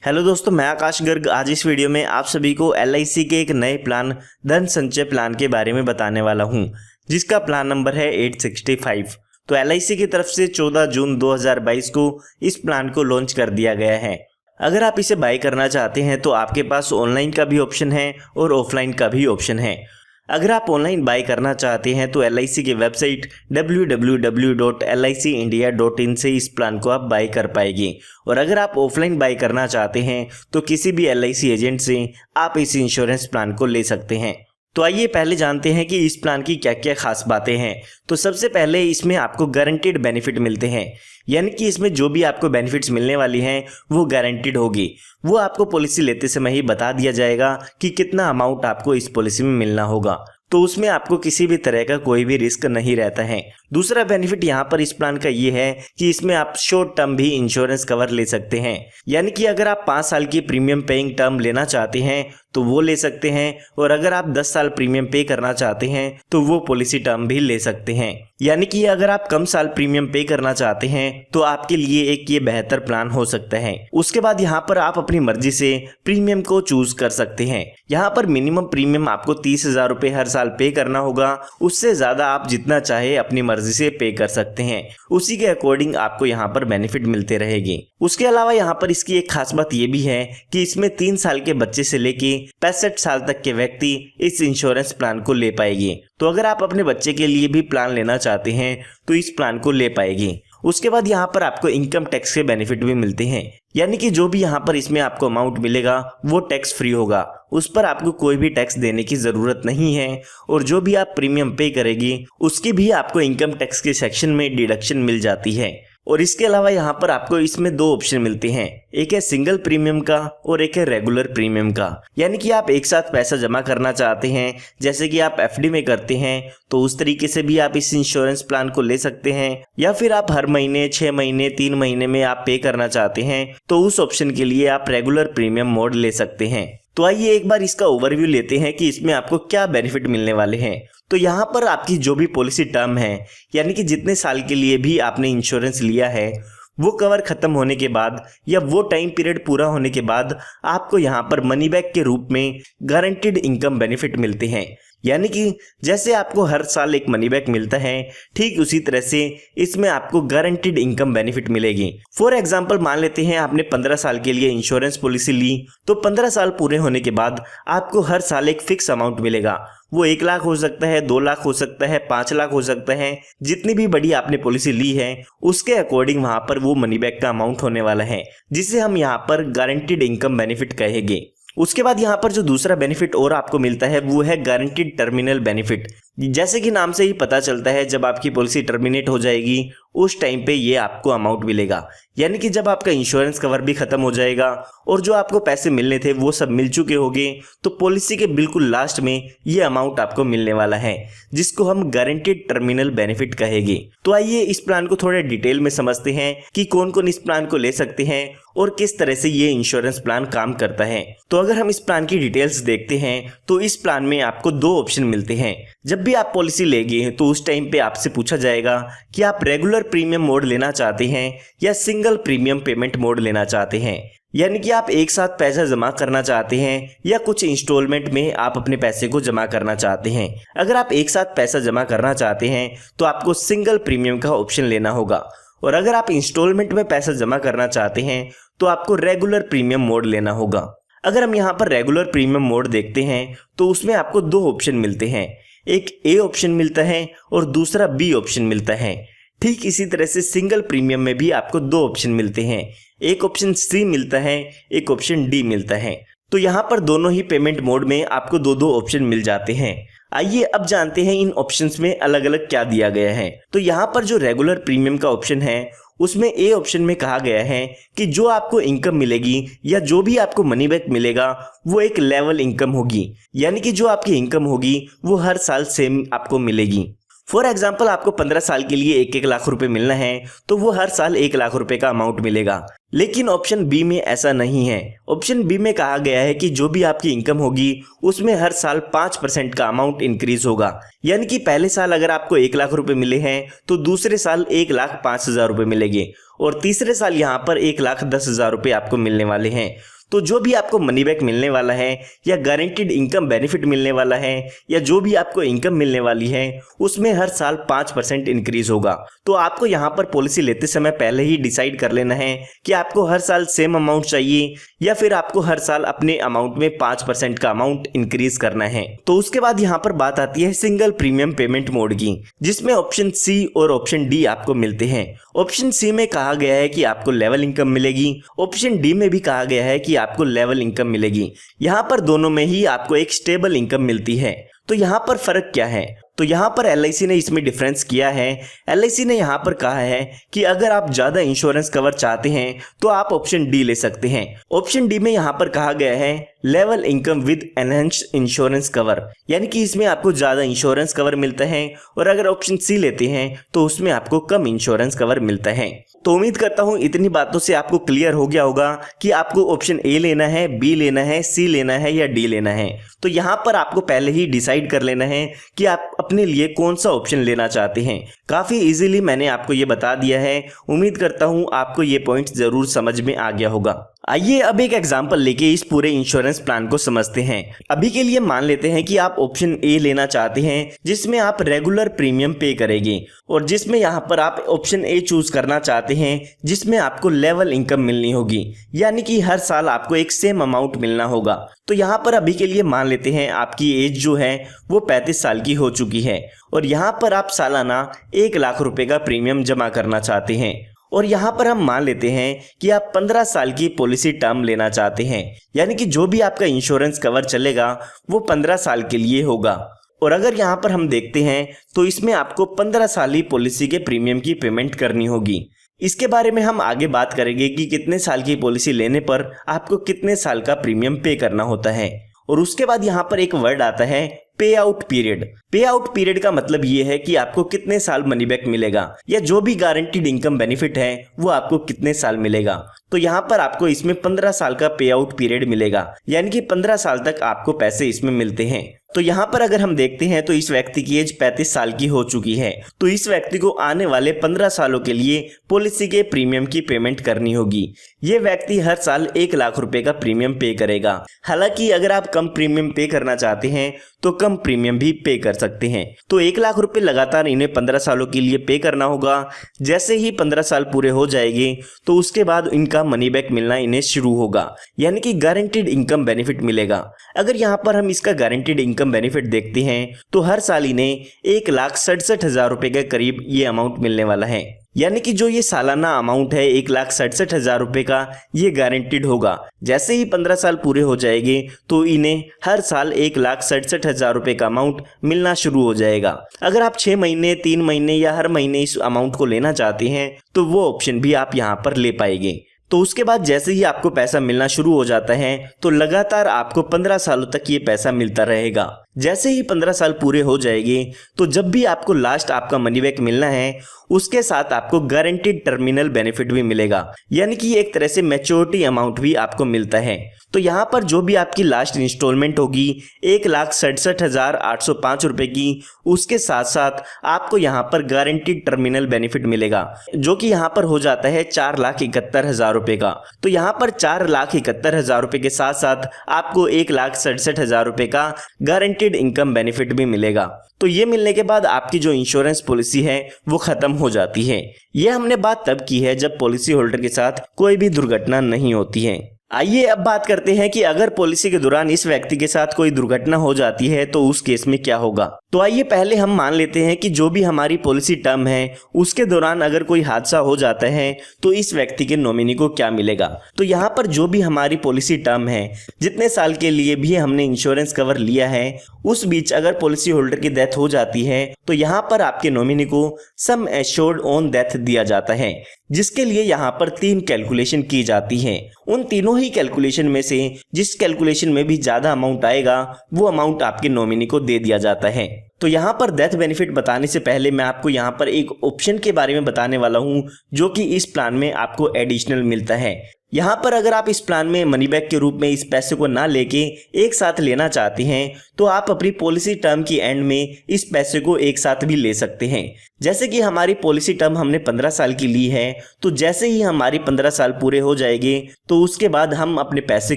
Hello दोस्तों, मैं आकाश गर्ग आज इस वीडियो में आप सभी को LIC के एक नए प्लान धन संचय प्लान के बारे में बताने वाला हूं, जिसका प्लान नंबर है 865। तो LIC की तरफ से 14 जून 2022 को इस प्लान को लॉन्च कर दिया गया है। अगर आप इसे बाय करना चाहते हैं तो आपके पास ऑनलाइन का भी ऑप्शन है और ऑफलाइन का भी ऑप्शन है। अगर आप ऑनलाइन बाय करना चाहते हैं तो LIC की वेबसाइट www.licindia.in से इस प्लान को आप बाय कर पाएंगे। और अगर आप ऑफलाइन बाय करना चाहते हैं तो किसी भी LIC एजेंट से आप इस इंश्योरेंस प्लान को ले सकते हैं। तो आइए पहले जानते हैं कि इस प्लान की क्या क्या खास बातें हैं। तो सबसे पहले इसमें आपको गारंटीड बेनिफिट मिलते हैं, यानी कि इसमें जो भी आपको बेनिफिट्स मिलने वाली हैं वो गारंटीड होगी। वो आपको पॉलिसी लेते समय ही बता दिया जाएगा कि कितना अमाउंट आपको इस पॉलिसी में मिलना होगा, तो उसमें आपको किसी भी तरह का कोई भी रिस्क नहीं रहता है। दूसरा बेनिफिट यहाँ पर इस प्लान का ये है कि इसमें आप शॉर्ट टर्म भी इंश्योरेंस कवर ले सकते हैं, यानी कि अगर आप 5 साल की प्रीमियम पेइंग टर्म लेना चाहते हैं तो वो ले सकते हैं, और अगर आप 10 साल प्रीमियम पे करना चाहते हैं तो वो पॉलिसी टर्म भी ले सकते हैं। यानी कि अगर आप कम साल प्रीमियम पे करना चाहते हैं तो आपके लिए एक ये बेहतर प्लान हो सकता है। उसके बाद यहाँ पर आप अपनी मर्जी से प्रीमियम को चूज कर सकते हैं। यहाँ पर मिनिमम प्रीमियम आपको 30,000 रुपए हर साल पे करना होगा, उससे ज्यादा आप जितना चाहे अपनी मर्जी से पे कर सकते हैं। उसी के अकॉर्डिंग आपको यहाँ पर बेनिफिट मिलते रहेंगे। उसके अलावा यहाँ पर इसकी एक खास बात ये भी है कि इसमें 3 साल के बच्चे से लेके 65 साल तक के व्यक्ति इस इंश्योरेंस प्लान को ले पाएंगे। तो अगर आप अपने बच्चे के लिए भी प्लान लेना चाहते हैं तो इस प्लान को ले पाएंगे। उसके बाद यहाँ पर आपको इनकम टैक्स के बेनिफिट भी मिलते हैं, यानी कि जो भी यहाँ पर इसमें आपको अमाउंट मिलेगा वो टैक्स फ्री होगा, उस पर आपको कोई भी टैक्स देने की जरूरत नहीं है। और जो भी आप प्रीमियम पे करेंगे उसकी भी आपको इनकम टैक्स के सेक्शन में डिडक्शन मिल जाती है। और इसके अलावा यहाँ पर आपको इसमें 2 ऑप्शन मिलते हैं, एक है सिंगल प्रीमियम का और एक है रेगुलर प्रीमियम का। यानी कि आप एक साथ पैसा जमा करना चाहते हैं, जैसे कि आप FD में करते हैं, तो उस तरीके से भी आप इस इंश्योरेंस प्लान को ले सकते हैं। या फिर आप हर महीने, 6 महीने, 3 महीने में आप पे करना चाहते हैं तो उस ऑप्शन के लिए आप रेगुलर प्रीमियम मोड ले सकते हैं। तो आइए एक बार इसका ओवरव्यू लेते हैं कि इसमें आपको क्या बेनिफिट मिलने वाले हैं। तो यहाँ पर आपकी जो भी पॉलिसी टर्म है, यानी कि जितने साल के लिए भी आपने इंश्योरेंस लिया है, वो कवर खत्म होने के बाद या वो टाइम पीरियड पूरा होने के बाद आपको यहाँ पर मनी बैक के रूप में गारंटीड इनकम बेनिफिट मिलते हैं। यानी कि जैसे आपको हर साल एक मनी बैक मिलता है, ठीक उसी तरह से इसमें आपको गारंटीड इनकम बेनिफिट मिलेगी। फॉर एग्जांपल मान लेते हैं आपने 15 साल के लिए इंश्योरेंस पॉलिसी ली, तो 15 साल पूरे होने के बाद आपको हर साल एक फिक्स अमाउंट मिलेगा। वो 1 लाख हो सकता है, 2 लाख हो सकता है, 5 लाख हो सकता है। जितनी भी बड़ी आपने पॉलिसी ली है उसके अकॉर्डिंग वहां पर वो मनी बैक का अमाउंट होने वाला है, जिसे हम यहाँ पर गारंटीड इनकम बेनिफिट कहेंगे। उसके बाद यहाँ पर जो दूसरा बेनिफिट और आपको मिलता है वो है गारंटीड टर्मिनल बेनिफिट। जैसे कि नाम से ही पता चलता है, जब आपकी पॉलिसी टर्मिनेट हो जाएगी उस टाइम पे ये आपको अमाउंट मिलेगा। यानी कि जब आपका इंश्योरेंस कवर भी खत्म हो जाएगा और जो आपको पैसे मिलने थे वो सब मिल चुके होंगे, तो पॉलिसी के बिल्कुल लास्ट में ये अमाउंट आपको मिलने वाला है, जिसको हम गारंटीड टर्मिनल बेनिफिट कहेंगे। तो आइए इस प्लान को थोड़े डिटेल में समझते हैं कि कौन कौन इस प्लान को ले सकते हैं और किस तरह से ये इंश्योरेंस प्लान काम करता है। तो अगर हम इस प्लान की डिटेल्स देखते हैं तो इस प्लान में आपको 2 ऑप्शन मिलते हैं। जब भी आप पॉलिसी लेंगे तो उस टाइम पे आपसे पूछा जाएगा कि आप रेगुलर प्रीमियम मोड लेना चाहते हैं या सिंगल प्रीमियम पेमेंट मोड लेना चाहते हैं। यानी कि आप एक साथ पैसा जमा करना चाहते हैं या कुछ इंस्टॉलमेंट में आप अपने पैसे को जमा करना चाहते हैं। अगर आप एक साथ पैसा जमा करना चाहते हैं तो आपको सिंगल प्रीमियम का ऑप्शन लेना होगा, और अगर आप इंस्टॉलमेंट में पैसा जमा करना चाहते हैं तो आपको रेगुलर प्रीमियम मोड लेना होगा। अगर हम यहाँ पर रेगुलर प्रीमियम मोड देखते हैं तो उसमें आपको 2 ऑप्शन मिलते हैं, एक A ऑप्शन मिलता है और दूसरा B ऑप्शन मिलता है। ठीक इसी तरह से सिंगल प्रीमियम में भी आपको 2 ऑप्शन मिलते हैं, एक ऑप्शन C मिलता है, एक ऑप्शन D मिलता है। तो यहाँ पर दोनों ही पेमेंट मोड में आपको 2-2 ऑप्शन मिल जाते हैं। आइए अब जानते हैं इन ऑप्शंस में अलग अलग क्या दिया गया है। तो यहाँ पर जो रेगुलर प्रीमियम का ऑप्शन है उसमें A ऑप्शन में कहा गया है कि जो आपको इनकम मिलेगी या जो भी आपको मनी बैक मिलेगा वो एक लेवल इनकम होगी, यानी कि जो आपकी इनकम होगी वो हर साल सेम आपको मिलेगी। फॉर एग्जाम्पल आपको 15 साल के लिए 1-1 लाख रुपए मिलना है तो वो हर साल 1 लाख रुपए का अमाउंट मिलेगा। लेकिन ऑप्शन बी में ऐसा नहीं है। ऑप्शन बी में कहा गया है कि जो भी आपकी इनकम होगी उसमें हर साल 5% का अमाउंट इंक्रीज होगा। यानी कि पहले साल अगर आपको 1 लाख रुपए मिले हैं तो दूसरे साल 1,05,000 रुपए मिलेंगे और तीसरे साल यहाँ पर 1,10,000 रुपये आपको मिलने वाले हैं। तो जो भी आपको मनी बैक मिलने वाला है या गारंटीड इनकम बेनिफिट मिलने वाला है या जो भी आपको इनकम मिलने वाली है उसमें हर साल 5% इंक्रीज होगा। तो आपको यहाँ पर पॉलिसी लेते समय पहले ही डिसाइड कर लेना है कि आपको हर साल सेम अमाउंट चाहिए या फिर आपको हर साल अपने अमाउंट में 5% का अमाउंट इंक्रीज करना है। तो उसके बाद यहाँ पर बात आती है सिंगल प्रीमियम पेमेंट मोड की, जिसमें ऑप्शन सी और ऑप्शन डी आपको मिलते हैं। ऑप्शन सी में कहा गया है कि आपको लेवल इनकम मिलेगी, ऑप्शन डी में भी कहा गया है कि आपको लेवल इनकम मिलेगी। यहाँ पर दोनों में ही आपको एक स्टेबल इनकम मिलती है। तो यहाँ पर फर्क क्या है? तो यहाँ पर LIC ने इसमें डिफरेंस किया है। LIC ने यहाँ पर कहा है कि अगर आप ज्यादा इंश्योरेंस कवर चाहते हैं तो आप ऑप्शन डी ले सकते हैं। ऑप्शन डी में यहाँ पर कहा गया है level income with enhanced insurance cover, यानी कि इसमें आपको ज्यादा इंश्योरेंस कवर मिलता है, और अगर ऑप्शन सी लेते हैं तो उसमें आपको कम इंश्योरेंस कवर मिलता है। तो उम्मीद करता हूं इतनी बातों से आपको क्लियर हो गया होगा कि आपको ऑप्शन ए लेना है, बी लेना है, सी लेना है या डी लेना है। तो यहाँ पर आपको पहले ही डिसाइड कर लेना है कि आप अपने लिए कौन सा ऑप्शन लेना चाहते हैं। काफी इजीली मैंने आपको ये बता दिया है। उम्मीद करता हूं आपको ये पॉइंट जरूर समझ में आ गया होगा। आइए अब एक एग्जांपल लेके इस पूरे इंश्योरेंस प्लान को समझते हैं। अभी के लिए मान लेते हैं कि आप ऑप्शन ए लेना चाहते हैं जिसमें आप रेगुलर प्रीमियम पे करेंगे, और जिसमें यहाँ पर आप ऑप्शन ए चूज करना चाहते हैं जिसमें आपको लेवल इनकम मिलनी होगी, यानी कि हर साल आपको एक सेम अमाउंट मिलना होगा। तो यहाँ पर अभी के लिए मान लेते हैं आपकी एज जो है वो 35 साल की हो चुकी है, और यहाँ पर आप सालाना 1 लाख रुपए का प्रीमियम जमा करना चाहते हैं। और यहाँ पर हम मान लेते हैं कि आप 15 साल की पॉलिसी टर्म लेना चाहते हैं, यानी कि जो भी आपका इंश्योरेंस कवर चलेगा वो 15 साल के लिए होगा। और अगर यहाँ पर हम देखते हैं तो इसमें आपको 15 साल ही पॉलिसी के प्रीमियम की पेमेंट करनी होगी। इसके बारे में हम आगे बात करेंगे कि कितने साल की पॉलिसी लेने पर आपको कितने साल का प्रीमियम पे करना होता है। और उसके बाद यहाँ पर एक वर्ड आता है पे आउट पीरियड। पे आउट पीरियड का मतलब ये है कि आपको कितने साल मनी बैक मिलेगा, या जो भी गारंटीड इनकम बेनिफिट है वो आपको कितने साल मिलेगा। तो यहाँ पर आपको इसमें 15 साल का पे आउट पीरियड मिलेगा, यानी कि 15 साल तक आपको पैसे इसमें मिलते हैं। तो यहाँ पर अगर हम देखते हैं तो इस व्यक्ति की एज 35 साल की हो चुकी है, तो इस व्यक्ति को आने वाले 15 सालों के लिए पॉलिसी के प्रीमियम की पेमेंट करनी होगी। ये व्यक्ति हर साल 1 लाख रुपए का प्रीमियम पे करेगा। हालांकि अगर आप कम प्रीमियम पे करना चाहते हैं तो कम प्रीमियम भी पे कर सकते हैं। तो 1 लाख रुपए लगातार इन्हें 15 सालों के लिए पे करना होगा। जैसे ही 15 साल पूरे हो जाएंगे तो उसके बाद इनका मनी बैक मिलना इन्हें शुरू होगा, यानी कि गारंटीड इनकम बेनिफिट मिलेगा। अगर यहाँ पर हम इसका गारंटीड इनकम बेनिफिट देखते हैं तो हर साल इन्हें 1,67,000 रुपए के करीब ये अमाउंट मिलने वाला है, यानी कि जो ये सालाना अमाउंट है 1,67,000 रुपए का, ये गारंटीड होगा। जैसे ही 15 साल पूरे हो जाएंगे तो इन्हें हर साल 1,67,000 रुपए का अमाउंट मिलना शुरू हो जाएगा। अगर आप 6 महीने, 3 महीने या हर महीने इस अमाउंट को लेना चाहते हैं तो वो ऑप्शन भी आप यहाँ पर ले पाएंगे। तो उसके बाद जैसे ही आपको पैसा मिलना शुरू हो जाता है तो लगातार आपको 15 सालों तक ये पैसा मिलता रहेगा। जैसे ही 15 साल पूरे हो जाएंगे तो जब भी आपको लास्ट आपका मनी बैक मिलना है उसके साथ आपको गारंटीड टर्मिनल बेनिफिट भी मिलेगा, यानी कि एक तरह से मैच्योरिटी अमाउंट भी आपको मिलता है। तो यहाँ पर जो भी आपकी लास्ट इंस्टॉलमेंट होगी 1,67,805 रुपए की, उसके साथ साथ आपको यहाँ पर गारंटीड टर्मिनल बेनिफिट मिलेगा, जो कि यहाँ पर हो जाता है 4,71,000 रुपए का। तो यहाँ पर 4,71,000 रुपए के साथ साथ आपको 1,67,000 रुपए का गारंटीड इनकम बेनिफिट भी मिलेगा। तो ये मिलने के बाद आपकी जो इंश्योरेंस पॉलिसी है वो खत्म हो जाती है। ये हमने बात तब की है जब पॉलिसी होल्डर के साथ कोई भी दुर्घटना नहीं होती है। आइए अब बात करते हैं कि अगर पॉलिसी के दौरान इस व्यक्ति के साथ कोई दुर्घटना हो जाती है तो उस केस में क्या होगा। तो आइए पहले हम मान लेते हैं कि जो भी हमारी पॉलिसी टर्म है उसके दौरान अगर कोई हादसा हो जाता है तो इस व्यक्ति के नॉमिनी को क्या मिलेगा। तो यहाँ पर जो भी हमारी पॉलिसी टर्म है, जितने साल के लिए भी हमने इंश्योरेंस कवर लिया है, उस बीच अगर पॉलिसी होल्डर की डेथ हो जाती है तो यहाँ पर आपके नॉमिनी को सम एश्योर्ड ऑन डेथ दिया जाता है, जिसके लिए यहाँ पर 3 कैलकुलेशन की जाती है। उन तीनों ही कैलकुलेशन में से जिस कैलकुलेशन में भी ज्यादा अमाउंट आएगा वो अमाउंट आपके नॉमिनी को दे दिया जाता है। तो यहाँ पर डेथ बेनिफिट बताने से पहले मैं आपको यहाँ पर एक ऑप्शन के बारे में बताने वाला हूँ जो कि इस प्लान में आपको एडिशनल मिलता है। यहाँ पर अगर आप इस प्लान में मनी बैक के रूप में इस पैसे को ना लेके एक साथ लेना चाहते हैं तो आप अपनी पॉलिसी टर्म की एंड में इस पैसे को एक साथ भी ले सकते हैं। जैसे कि हमारी पॉलिसी टर्म हमने 15 साल की ली है, तो जैसे ही हमारी 15 साल पूरे हो जाएंगे तो उसके बाद हम अपने पैसे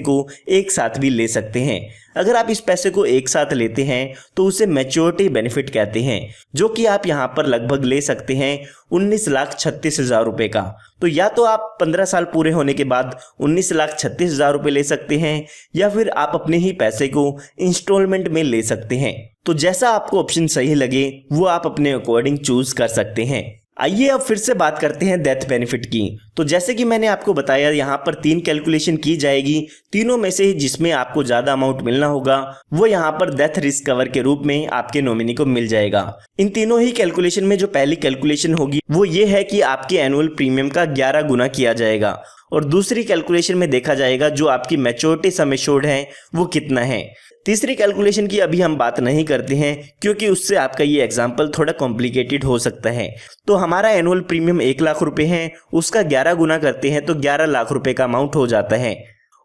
को एक साथ भी ले सकते हैं। अगर आप इस पैसे को एक साथ लेते हैं तो उसे मैच्योरिटी बेनिफिट कहते हैं, जो कि आप यहाँ पर लगभग ले सकते हैं 19,36,000 रुपये का। तो या तो आप 15 साल पूरे होने के बाद 19,36,000 रुपये ले सकते हैं या फिर आप अपने ही पैसे को इंस्टॉलमेंट में ले सकते हैं। तो जैसा आपको ऑप्शन सही लगे वो आप अपने अकॉर्डिंग चूज कर सकते हैं। आइए अब फिर से बात करते हैं डेथ बेनिफिट की। तो जैसे कि मैंने आपको बताया यहाँ पर 3 कैलकुलेशन की जाएगी, तीनों में से जिसमें आपको ज़्यादा अमाउंट मिलना होगा वो यहाँ पर डेथ रिस्क कवर के रूप में आपके नॉमिनी को मिल जाएगा। इन तीनों ही कैलकुलेशन में जो पहली कैलकुलेशन होगी वो ये है कि आपके एनुअल प्रीमियम का 11 गुना किया जाएगा और दूसरी कैलकुलेशन में देखा जाएगा जो आपकी मैच्योरिटी सम एश्योर्ड है वो कितना है। तीसरी कैलकुलेशन की अभी हम बात नहीं करते हैं क्योंकि उससे आपका ये एग्जाम्पल थोड़ा कॉम्प्लिकेटेड हो सकता है। तो हमारा एनुअल प्रीमियम 1 लाख रुपए है, उसका 11 गुना करते हैं तो 11 लाख रुपए का अमाउंट हो जाता है।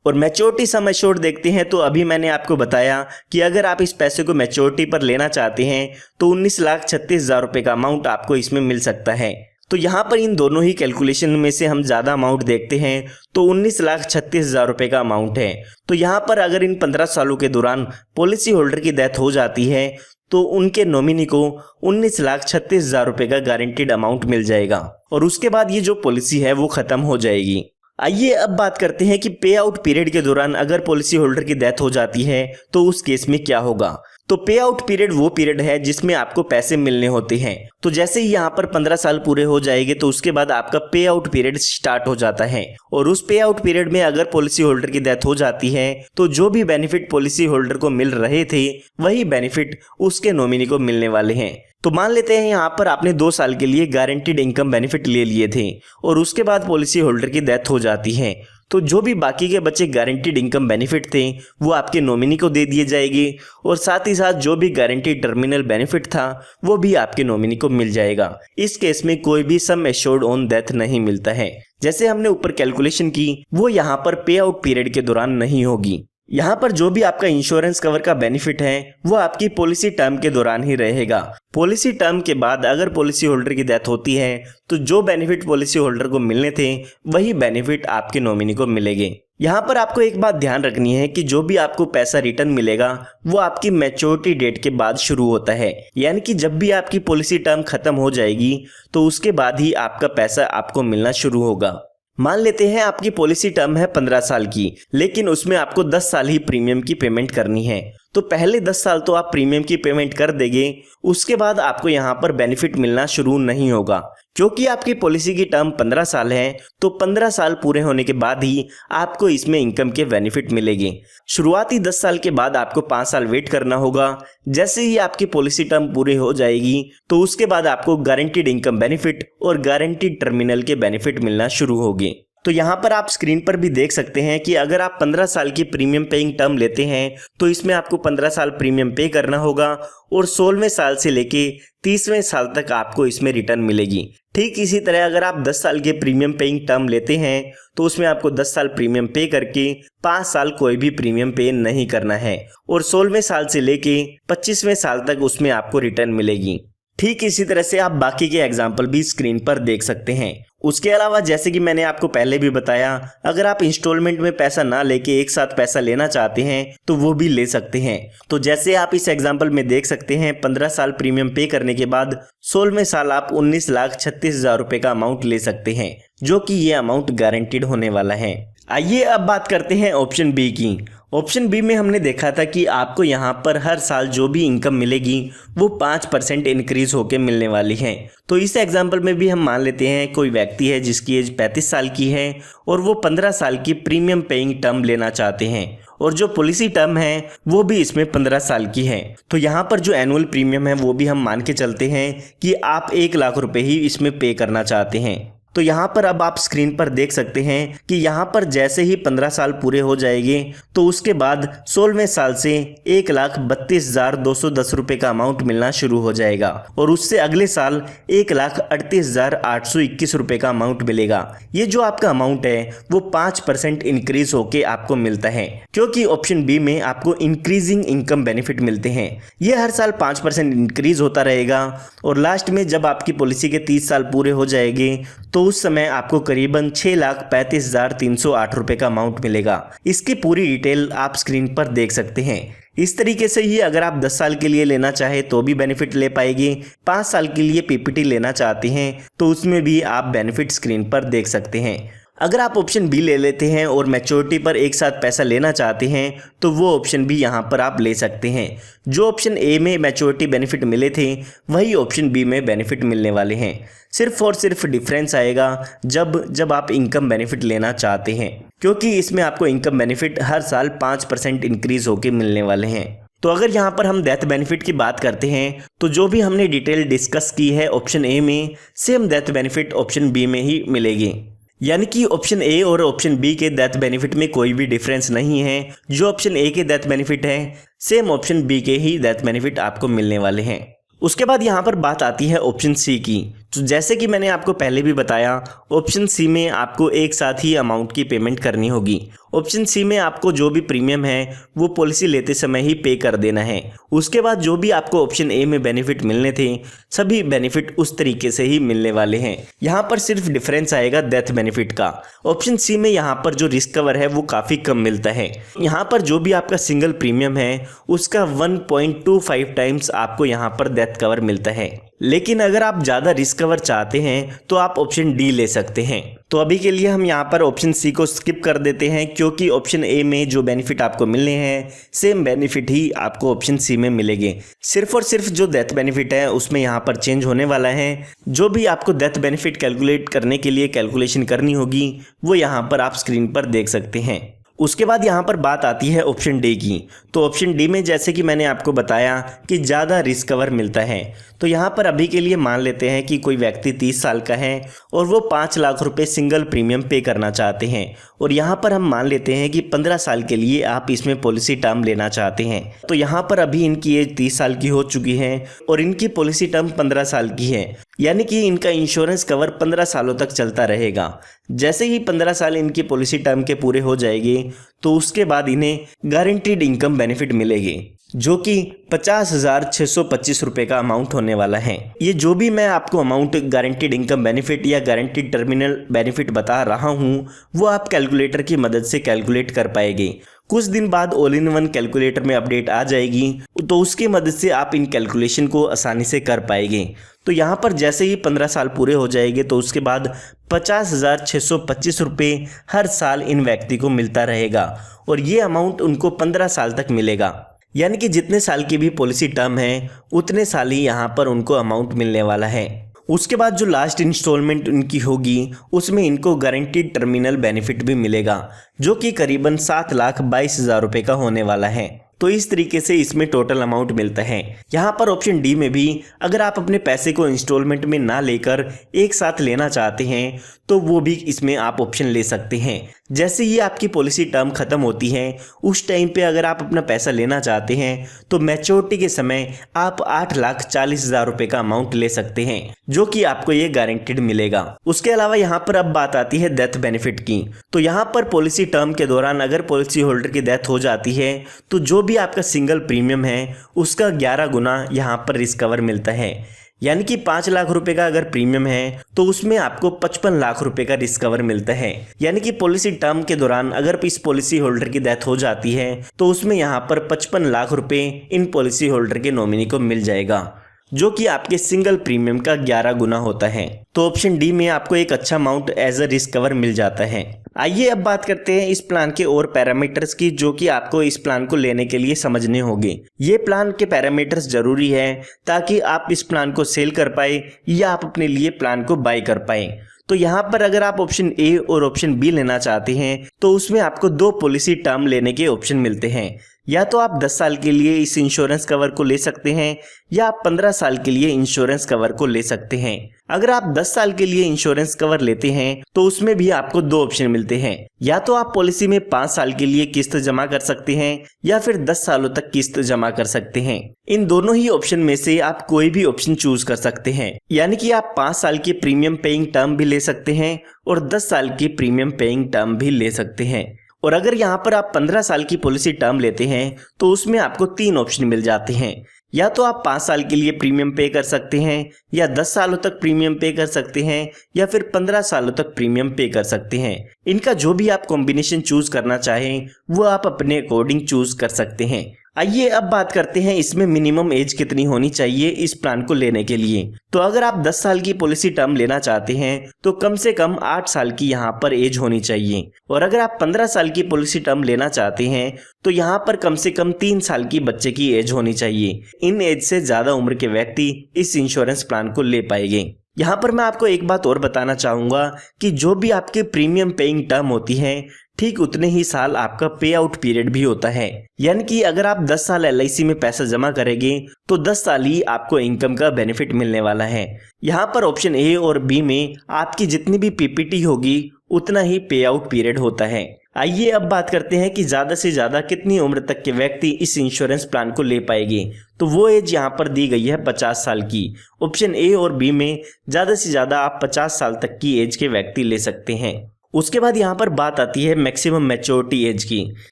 और मैच्योरिटी सम एश्योर्ड देखते हैं तो अभी मैंने आपको बताया कि अगर आप इस पैसे को मैच्योरिटी पर लेना चाहते हैं तो 19,36,000 रुपये का अमाउंट आपको इसमें मिल सकता है। तो यहाँ पर इन दोनों ही कैलकुलेशन में से हम ज़्यादा अमाउंट देखते हैं तो 19,36,000 रुपये का अमाउंट है। तो यहाँ पर अगर इन 15 सालों के दौरान पॉलिसी होल्डर की डेथ हो जाती है तो उनके नॉमिनी को 19,36,000 रुपये का गारंटीड अमाउंट मिल जाएगा और उसके बाद ये जो पॉलिसी है वो ख़त्म हो जाएगी। आइए अब बात करते हैं कि पे आउट पीरियड के दौरान अगर पॉलिसी होल्डर की डेथ हो जाती है तो उस केस में क्या होगा। तो पे आउट पीरियड वो पीरियड है जिसमें आपको पैसे मिलने होते हैं। तो जैसे ही यहाँ पर 15 साल पूरे हो जाएंगे तो उसके बाद आपका पे आउट पीरियड स्टार्ट हो जाता है और उस पे आउट पीरियड में अगर पॉलिसी होल्डर की डेथ हो जाती है तो जो भी बेनिफिट पॉलिसी होल्डर को मिल रहे थे वही बेनिफिट उसके नॉमिनी को मिलने वाले हैं। तो मान लेते हैं यहाँ पर आपने 2 साल के लिए गारंटीड इनकम बेनिफिट ले लिए थे और उसके बाद पॉलिसी होल्डर की डेथ हो जाती है तो जो भी बाकी के बचे गारंटीड इनकम बेनिफिट थे वो आपके नॉमिनी को दे दिए जाएंगे और साथ ही साथ जो भी गारंटीड टर्मिनल बेनिफिट था वो भी आपके नॉमिनी को मिल जाएगा। इस केस में कोई भी सम एश्योर्ड ऑन डेथ नहीं मिलता है। जैसे हमने ऊपर कैलकुलेशन की वो यहाँ पर पे आउट पीरियड के दौरान नहीं होगी। यहाँ पर जो भी आपका इंश्योरेंस कवर का बेनिफिट है वो आपकी पॉलिसी टर्म के दौरान ही रहेगा। पॉलिसी टर्म के बाद अगर पॉलिसी होल्डर की डेथ होती है तो जो बेनिफिट पॉलिसी होल्डर को मिलने थे वही बेनिफिट आपके नॉमिनी को मिलेंगे। यहाँ पर आपको एक बात ध्यान रखनी है कि जो भी आपको पैसा रिटर्न मिलेगा वो आपकी मैच्योरिटी डेट के बाद शुरू होता है, यानी कि जब भी आपकी पॉलिसी टर्म खत्म हो जाएगी तो उसके बाद ही आपका पैसा आपको मिलना शुरू होगा। मान लेते हैं आपकी पॉलिसी टर्म है 15 साल की, लेकिन उसमें आपको 10 साल ही प्रीमियम की पेमेंट करनी है। तो पहले 10 साल तो आप प्रीमियम की पेमेंट कर देंगे, उसके बाद आपको यहाँ पर बेनिफिट मिलना शुरू नहीं होगा। क्योंकि आपकी पॉलिसी की टर्म 15 साल है तो 15 साल पूरे होने के बाद ही आपको इसमें इनकम के बेनिफिट मिलेंगे। शुरुआती 10 साल के बाद आपको 5 साल वेट करना होगा। जैसे ही आपकी पॉलिसी टर्म पूरी हो जाएगी तो उसके बाद आपको गारंटीड इनकम बेनिफिट और गारंटीड टर्मिनल के बेनिफिट मिलना शुरू होंगे। तो यहाँ पर आप स्क्रीन पर भी देख सकते हैं कि अगर आप 15 साल की प्रीमियम पेइंग टर्म लेते हैं तो इसमें आपको 15 साल प्रीमियम पे करना होगा और 16वें साल से लेके 30वें साल तक आपको इसमें रिटर्न मिलेगी। ठीक इसी तरह अगर आप 10 साल के प्रीमियम पेइंग टर्म लेते हैं तो उसमें आपको 10 साल प्रीमियम पे करके 5 साल कोई भी प्रीमियम पे नहीं करना है और 16वें साल से लेके 25वें साल तक उसमें आपको रिटर्न मिलेगी। ठीक इसी तरह से आप बाकी के एग्जाम्पल भी स्क्रीन पर देख सकते हैं। उसके अलावा जैसे कि मैंने आपको पहले भी बताया, अगर आप इंस्टॉलमेंट में पैसा ना लेके एक साथ पैसा लेना चाहते हैं तो वो भी ले सकते हैं। तो जैसे आप इस एग्जाम्पल में देख सकते हैं 15 साल प्रीमियम पे करने के बाद 16वें साल आप 19,36,000 रुपये का अमाउंट ले सकते हैं, जो कि ये अमाउंट गारंटीड होने वाला है। आइए अब बात करते हैं ऑप्शन बी की। ऑप्शन बी में हमने देखा था कि आपको यहाँ पर हर साल जो भी इनकम मिलेगी वो 5% इंक्रीज होकर मिलने वाली है। तो इस एग्जाम्पल में भी हम मान लेते हैं कोई व्यक्ति है जिसकी एज 35 साल की है और वो 15 साल की प्रीमियम पेइंग टर्म लेना चाहते हैं और जो पॉलिसी टर्म है वो भी इसमें 15 साल की है। तो यहाँ पर जो एनुअल प्रीमियम है वो भी हम मान के चलते हैं कि आप 1 लाख रुपए ही इसमें पे करना चाहते हैं। तो यहाँ पर अब आप स्क्रीन पर देख सकते हैं कि यहाँ पर जैसे ही 15 साल पूरे हो जाएंगे तो उसके बाद 16वें साल से 1,32,210 रुपये का अमाउंट मिलना शुरू हो जाएगा और उससे अगले साल 1,38,821 रुपये का अमाउंट मिलेगा। ये जो आपका अमाउंट है वो 5% इंक्रीज होके आपको मिलता है, क्योंकि ऑप्शन बी में आपको इंक्रीजिंग इनकम बेनिफिट मिलते हैं। ये हर साल 5% इंक्रीज होता रहेगा और लास्ट में जब आपकी पॉलिसी के 30 साल पूरे हो जाएंगे तो उस समय आपको करीबन 6,35,308 रुपये का अमाउंट मिलेगा। इसकी पूरी डिटेल आप स्क्रीन पर देख सकते हैं। इस तरीके से ही अगर आप 10 साल के लिए लेना चाहे तो भी बेनिफिट ले पाएंगे। 5 साल के लिए पीपीटी लेना चाहते हैं तो उसमें भी आप बेनिफिट स्क्रीन पर देख सकते हैं। अगर आप ऑप्शन बी ले लेते हैं और मैच्योरिटी पर एक साथ पैसा लेना चाहते हैं तो वो ऑप्शन भी यहाँ पर आप ले सकते हैं। जो ऑप्शन ए में मैच्योरिटी बेनिफिट मिले थे वही ऑप्शन बी में बेनिफिट मिलने वाले हैं। सिर्फ और सिर्फ डिफरेंस आएगा जब आप इनकम बेनिफिट लेना चाहते हैं, क्योंकि इसमें आपको इनकम बेनिफिट हर साल 5% इंक्रीज होकर मिलने वाले हैं। तो अगर यहाँ पर हम डेथ बेनिफिट की बात करते हैं तो जो भी हमने डिटेल डिस्कस की है ऑप्शन ए में, same death benefit option B में ही मिलेगी। यानी कि ऑप्शन ए और ऑप्शन बी के डेथ बेनिफिट में कोई भी डिफरेंस नहीं है। जो ऑप्शन ए के डेथ बेनिफिट है सेम ऑप्शन बी के ही डेथ बेनिफिट आपको मिलने वाले हैं। उसके बाद यहाँ पर बात आती है ऑप्शन सी की। तो जैसे कि मैंने आपको पहले भी बताया, ऑप्शन सी में आपको एक साथ ही अमाउंट की पेमेंट करनी होगी। ऑप्शन सी में आपको जो भी प्रीमियम है वो पॉलिसी लेते समय ही पे कर देना है। उसके बाद जो भी आपको ऑप्शन ए में बेनिफिट मिलने थे सभी बेनिफिट उस तरीके से ही मिलने वाले हैं। यहाँ पर सिर्फ डिफरेंस आएगा डेथ बेनिफिट का। ऑप्शन सी में यहाँ पर जो रिस्क कवर है वो काफ़ी कम मिलता है। यहाँ पर जो भी आपका सिंगल प्रीमियम है उसका 1.25 टाइम्स आपको यहाँ पर डेथ कवर मिलता है। लेकिन अगर आप ज़्यादा रिस्क कवर चाहते हैं तो आप ऑप्शन डी ले सकते हैं। तो अभी के लिए हम यहाँ पर ऑप्शन सी को स्किप कर देते हैं, क्योंकि ऑप्शन ए में जो बेनिफिट आपको मिलने हैं सेम बेनिफिट ही आपको ऑप्शन सी में मिलेंगे। सिर्फ और सिर्फ जो डेथ बेनिफिट है उसमें यहाँ पर चेंज होने वाला है। जो भी आपको डेथ बेनिफिट कैलकुलेट करने के लिए कैलकुलेशन करनी होगी वो यहाँ पर आप स्क्रीन पर देख सकते हैं। उसके बाद यहाँ पर बात आती है ऑप्शन डी की। तो ऑप्शन डी में जैसे कि मैंने आपको बताया कि ज़्यादा रिस्क कवर मिलता है। तो यहाँ पर अभी के लिए मान लेते हैं कि कोई व्यक्ति 30 साल का है और वो 5 लाख रुपए सिंगल प्रीमियम पे करना चाहते हैं और यहाँ पर हम मान लेते हैं कि 15 साल के लिए आप इसमें पॉलिसी टर्म लेना चाहते हैं। तो यहाँ पर अभी इनकी एज 30 साल की हो चुकी है और इनकी पॉलिसी टर्म 15 साल की है, यानी कि इनका इंश्योरेंस कवर 15 सालों तक चलता रहेगा। जैसे ही 15 साल इनकी पॉलिसी टर्म के पूरे हो जाएंगे तो उसके बाद इन्हें गारंटीड इनकम बेनिफिट मिलेगी, जो कि 50,625 रुपये का अमाउंट होने वाला है। ये जो भी मैं आपको अमाउंट गारंटीड इनकम बेनिफिट या गारंटीड टर्मिनल बेनिफिट बता रहा हूँ वो आप कैलकुलेटर की मदद से कैलकुलेट कर पाएंगे। कुछ दिन बाद ऑल इन वन कैलकुलेटर में अपडेट आ जाएगी तो उसकी मदद से आप इन कैलकुलेशन को आसानी से कर पाएंगे। तो यहाँ पर जैसे ही 15 साल पूरे हो जाएंगे तो उसके बाद 50,625 रुपये हर साल इन व्यक्ति को मिलता रहेगा और ये अमाउंट उनको 15 साल तक मिलेगा। यानी कि जितने साल की भी पॉलिसी टर्म है उतने साल ही यहाँ पर उनको अमाउंट मिलने वाला है। उसके बाद जो लास्ट इंस्टॉलमेंट उनकी होगी उसमें इनको गारंटीड टर्मिनल बेनिफिट भी मिलेगा, जो कि करीबन 7,22,000 रुपये का होने वाला है। तो इस तरीके से इसमें टोटल अमाउंट मिलता है। यहाँ पर ऑप्शन डी में भी अगर आप अपने पैसे को इंस्टॉलमेंट में ना लेकर एक साथ लेना चाहते हैं तो वो भी इसमें आप ऑप्शन ले सकते हैं। जैसे ही आपकी पॉलिसी टर्म खत्म होती है उस टाइम पे अगर आप अपना पैसा लेना चाहते हैं तो मैच्योरिटी के समय आप 8,40,000 रुपये का अमाउंट ले सकते हैं, जो कि आपको ये गारंटीड मिलेगा। उसके अलावा यहाँ पर अब बात आती है डेथ बेनिफिट की। तो यहाँ पर पॉलिसी टर्म के दौरान अगर पॉलिसी होल्डर की डेथ हो जाती है तो जो भी आपका सिंगल प्रीमियम है उसका 11 गुना यहाँ पर रिस्क कवर मिलता है। यानी कि 5 लाख रुपए का अगर प्रीमियम है तो उसमें आपको 55 लाख रुपए का रिस्क कवर मिलता है। यानी कि पॉलिसी टर्म के दौरान अगर इस पॉलिसी होल्डर की डेथ हो जाती है तो उसमें यहाँ पर 55 लाख रुपए इन पॉलिसी होल्डर के नॉमिनी को मिल जाएगा, जो कि आपके सिंगल प्रीमियम का 11 गुना होता है। तो ऑप्शन डी में आपको एक अच्छा amount as a risk cover मिल जाता है। आइए अब बात करते हैं इस प्लान के और पैरामीटर्स की, जो कि आपको इस प्लान को लेने के लिए समझने होंगे। ये प्लान के पैरामीटर्स जरूरी है ताकि आप इस प्लान को सेल कर पाए या आप अपने लिए प्लान को बाय कर पाए। तो यहाँ पर अगर आप ऑप्शन ए और ऑप्शन बी लेना चाहते हैं तो उसमें आपको 2 पॉलिसी टर्म लेने के ऑप्शन मिलते हैं। या तो आप 10 साल के लिए इस इंश्योरेंस कवर को ले सकते हैं या आप 15 साल के लिए इंश्योरेंस कवर को ले सकते हैं। अगर आप 10 साल के लिए इंश्योरेंस कवर लेते हैं तो उसमें भी आपको 2 ऑप्शन मिलते हैं। या तो आप पॉलिसी में 5 साल के लिए किस्त जमा कर सकते हैं या फिर 10 सालों तक किस्त जमा कर सकते हैं। इन दोनों ही ऑप्शन में से आप कोई भी ऑप्शन चूज कर सकते हैं। यानी कि आप 5 साल के प्रीमियम पेइंग टर्म भी ले सकते हैं और 10 साल की प्रीमियम पेइंग टर्म भी ले सकते हैं। और अगर यहाँ पर आप 15 साल की पॉलिसी टर्म लेते हैं तो उसमें आपको 3 ऑप्शन मिल जाते हैं। या तो आप 5 साल के लिए प्रीमियम पे कर सकते हैं या 10 सालों तक प्रीमियम पे कर सकते हैं या फिर 15 सालों तक प्रीमियम पे कर सकते हैं। इनका जो भी आप कॉम्बिनेशन चूज करना चाहें वो आप अपने अकॉर्डिंग चूज कर सकते हैं। आइए अब बात करते हैं इसमें मिनिमम एज कितनी होनी चाहिए इस प्लान को लेने के लिए। तो अगर आप 10 साल की पॉलिसी टर्म लेना चाहते हैं तो कम से कम 8 साल की यहाँ पर एज होनी चाहिए। और अगर आप 15 साल की पॉलिसी टर्म लेना चाहते हैं तो यहाँ पर कम से कम 3 साल की बच्चे की एज होनी चाहिए। इन एज से ज्यादा उम्र के व्यक्ति इस इंश्योरेंस प्लान को ले पाएंगे। यहाँ पर मैं आपको एक बात और बताना चाहूंगा कि जो भी आपके प्रीमियम पेइंग टर्म होती है ठीक उतने ही साल आपका पे आउट पीरियड भी होता है। यानी कि अगर आप 10 साल LIC में पैसा जमा करेंगे तो 10 साल ही आपको इनकम का बेनिफिट मिलने वाला है। यहाँ पर ऑप्शन ए और बी में आपकी जितनी भी PPT होगी उतना ही पे आउट पीरियड होता है। आइए अब बात करते हैं कि ज्यादा से ज्यादा कितनी उम्र तक के व्यक्ति इस इंश्योरेंस प्लान को ले पाएंगे। तो वो एज यहाँ पर दी गई है 50 साल की। ऑप्शन ए और बी में ज्यादा से ज्यादा आप 50 साल तक की एज के व्यक्ति ले सकते हैं। उसके बाद यहाँ पर बात आती है मैक्सिमम मैच्योरिटी एज की,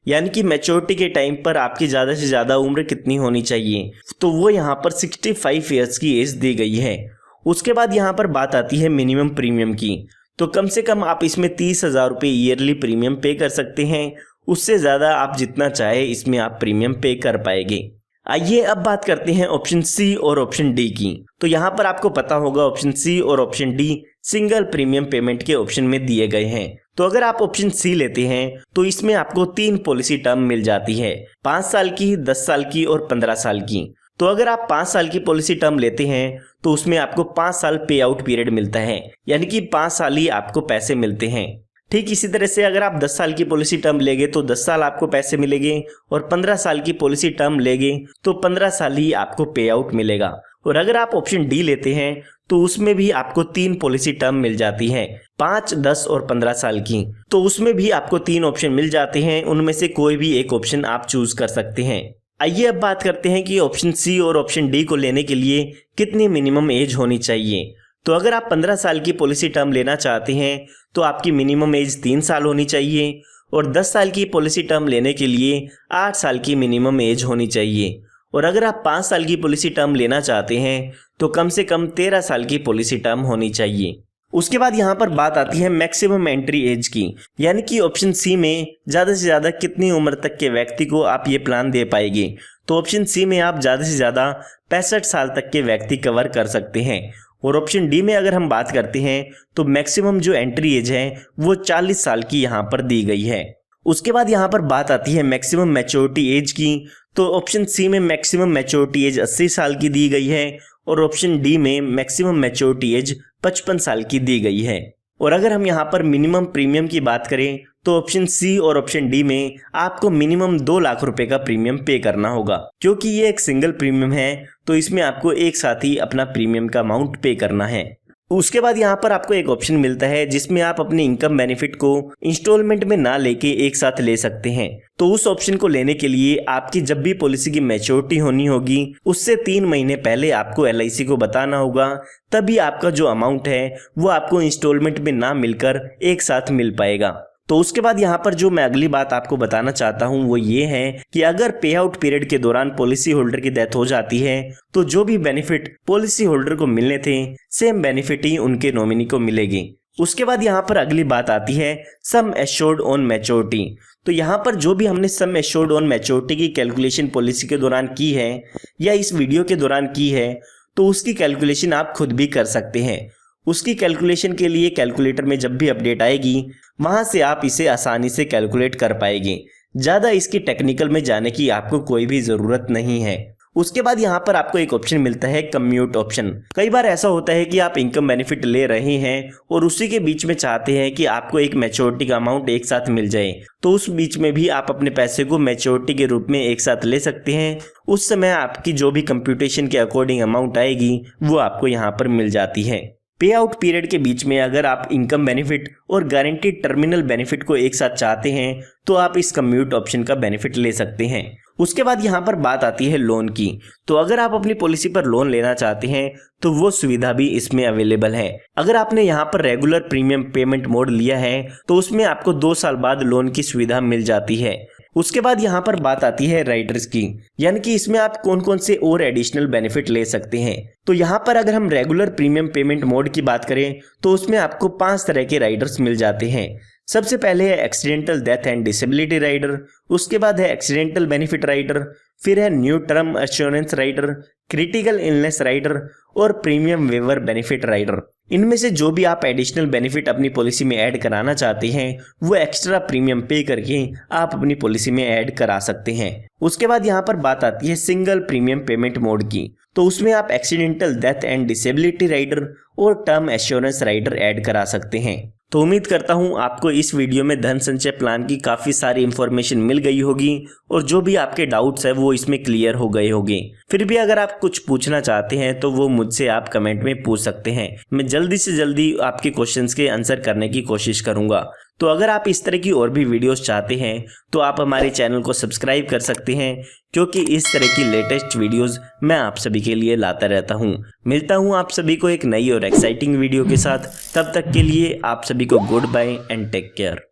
यानी कि मैच्योरिटी के टाइम पर आपकी ज्यादा से ज्यादा उम्र कितनी होनी चाहिए। तो वो यहाँ पर 65 ईयर्स की एज दी गई है। उसके बाद यहाँ पर बात आती है मिनिमम प्रीमियम की। तो कम से कम आप इसमें 30,000 रुपये ईयरली प्रीमियम पे कर सकते हैं। उससे ज़्यादा आप जितना चाहे इसमें आप प्रीमियम पे कर पाएंगे। आइए अब बात करते हैं ऑप्शन सी और ऑप्शन डी की। तो यहाँ पर आपको पता होगा ऑप्शन सी और option D single premium payment के ऑप्शन में दिए गए हैं। तो अगर आप ऑप्शन सी लेते हैं तो इसमें आपको 3 पॉलिसी टर्म मिल जाती है, 5 साल की, 10 साल की और 15 साल की। तो अगर आप 5 साल की पॉलिसी टर्म लेते हैं तो उसमें आपको 5 साल पे आउट पीरियड मिलता है, यानी कि 5 साल ही आपको पैसे मिलते हैं। ठीक इसी तरह से अगर आप 10 साल की पॉलिसी टर्म लेंगे तो 10 साल आपको पैसे मिलेंगे और 15 साल की पॉलिसी टर्म लेंगे तो 15 साल ही आपको पे आउट मिलेगा। और अगर आप ऑप्शन डी लेते हैं तो उसमें भी आपको 3 पॉलिसी टर्म मिल जाती है, 5, 10 और 15 साल की। तो उसमें भी आपको 3 ऑप्शन मिल जाते हैं, उनमें से कोई भी एक ऑप्शन आप चूज कर सकते हैं। आइए अब बात करते हैं कि ऑप्शन सी और ऑप्शन डी को लेने के लिए कितनी मिनिमम एज होनी चाहिए। तो अगर आप 15 साल की पॉलिसी टर्म लेना चाहते हैं तो आपकी मिनिमम एज 3 साल होनी चाहिए और 10 साल की पॉलिसी टर्म लेने के लिए 8 साल की मिनिमम एज होनी चाहिए। और अगर आप 5 साल की पॉलिसी टर्म लेना चाहते हैं तो कम से कम 13 साल की पॉलिसी टर्म होनी चाहिए। उसके बाद यहाँ पर बात आती है मैक्सिमम एंट्री एज की, यानी कि ऑप्शन सी में ज़्यादा से ज़्यादा कितनी उम्र तक के व्यक्ति को आप ये प्लान दे पाएंगे। तो ऑप्शन सी में आप ज़्यादा से ज़्यादा 65 साल तक के व्यक्ति कवर कर सकते हैं। और ऑप्शन डी में अगर हम बात करते हैं तो मैक्सिमम जो एंट्री एज है वो 40 साल की यहाँ पर दी गई है। उसके बाद यहाँ पर बात आती है मैक्सिमम मैच्योरिटी एज की। तो ऑप्शन सी में मैक्सिमम मैच्योरिटी एज 80 साल की दी गई है और ऑप्शन डी में मैक्सिमम मैच्योरिटी एज 55 साल की दी गई है। और अगर हम यहाँ पर मिनिमम प्रीमियम की बात करें तो ऑप्शन सी और ऑप्शन डी में आपको मिनिमम 2 लाख रुपए का प्रीमियम पे करना होगा। क्योंकि ये एक सिंगल प्रीमियम है तो इसमें आपको एक साथ ही अपना प्रीमियम का अमाउंट पे करना है। उसके बाद यहाँ पर आपको एक ऑप्शन मिलता है जिसमें आप अपने इनकम बेनिफिट को इंस्टॉलमेंट में ना लेके एक साथ ले सकते हैं। तो उस ऑप्शन को लेने के लिए आपकी जब भी पॉलिसी की मैच्योरिटी होनी होगी उससे 3 महीने पहले आपको LIC को बताना होगा, तभी आपका जो अमाउंट है वो आपको इंस्टॉलमेंट में ना मिलकर एक साथ मिल पाएगा। तो उसके बाद यहाँ पर जो मैं अगली बात आपको बताना चाहता हूँ वो ये है कि अगर पे आउट पीरियड के दौरान पॉलिसी होल्डर की डेथ हो जाती है तो जो भी बेनिफिट पॉलिसी होल्डर को मिलने थे सेम बेनिफिट ही उनके नॉमिनी को मिलेगी। उसके बाद यहाँ पर अगली बात आती है सम एश्योर्ड ऑन मैच्योरिटी। तो यहाँ पर जो भी हमने सम एश्योर्ड ऑन मैच्योरिटी की कैलकुलेशन पॉलिसी के दौरान की है या इस वीडियो के दौरान की है तो उसकी कैलकुलेशन आप खुद भी कर सकते हैं। उसकी कैलकुलेशन के लिए कैलकुलेटर में जब भी अपडेट आएगी वहां से आप इसे आसानी से कैलकुलेट कर पाएंगे। ज़्यादा इसकी टेक्निकल में जाने की आपको कोई भी ज़रूरत नहीं है। उसके बाद यहाँ पर आपको एक ऑप्शन मिलता है कम्यूट ऑप्शन। कई बार ऐसा होता है कि आप इनकम बेनिफिट ले रहे हैं और उसी के बीच में चाहते हैं कि आपको एक मैच्योरिटी का अमाउंट एक साथ मिल जाए, तो उस बीच में भी आप अपने पैसे को मैच्योरिटी के रूप में एक साथ ले सकते हैं। उस समय आपकी जो भी कंप्यूटेशन के अकॉर्डिंग अमाउंट आएगी वो आपको यहाँ पर मिल जाती है। पे आउट पीरियड के बीच में अगर आप इनकम बेनिफिट और गारंटीड टर्मिनल बेनिफिट को एक साथ चाहते हैं तो आप इस कम्यूट ऑप्शन का बेनिफिट ले सकते हैं। उसके बाद यहाँ पर बात आती है लोन की। तो अगर आप अपनी पॉलिसी पर लोन लेना चाहते हैं तो वो सुविधा भी इसमें अवेलेबल है। अगर आपने यहाँ पर रेगुलर प्रीमियम पेमेंट मोड लिया है तो उसमें आपको 2 साल बाद लोन की सुविधा मिल जाती है। उसके बाद यहाँ पर बात आती है राइडर्स की, यानी कि इसमें आप कौन कौन से और एडिशनल बेनिफिट ले सकते हैं। तो यहाँ पर अगर हम रेगुलर प्रीमियम पेमेंट मोड की बात करें तो उसमें आपको 5 तरह के राइडर्स मिल जाते हैं। सबसे पहले है accidental death and disability rider, उसके बाद है एक्सीडेंटल बेनिफिट राइडर, फिर है new term assurance rider, critical illness rider और प्रीमियम वेवर बेनिफिट राइडर। इनमें से जो भी आप एडिशनल बेनिफिट अपनी पॉलिसी में ऐड कराना चाहते हैं वो एक्स्ट्रा प्रीमियम पे करके आप अपनी पॉलिसी में ऐड करा सकते हैं। उसके बाद यहाँ पर बात आती है सिंगल प्रीमियम पेमेंट मोड की। तो उसमें आप accidental death and disability rider और टर्म एश्योरेंस राइडर ऐड करा सकते हैं। तो उम्मीद करता हूं आपको इस वीडियो में धन संचय प्लान की काफ़ी सारी इन्फॉर्मेशन मिल गई होगी और जो भी आपके डाउट्स है वो इसमें क्लियर हो गए होंगे। फिर भी अगर आप कुछ पूछना चाहते हैं तो वो मुझसे आप कमेंट में पूछ सकते हैं। मैं जल्दी से जल्दी आपके क्वेश्चंस के आंसर करने की कोशिश करूंगा। तो अगर आप इस तरह की और भी वीडियोस चाहते हैं तो आप हमारे चैनल को सब्सक्राइब कर सकते हैं, क्योंकि इस तरह की लेटेस्ट वीडियोस मैं आप सभी के लिए लाता रहता हूं। मिलता हूं आप सभी को एक नई और एक्साइटिंग वीडियो के साथ। तब तक के लिए आप सभी को goodbye and take care.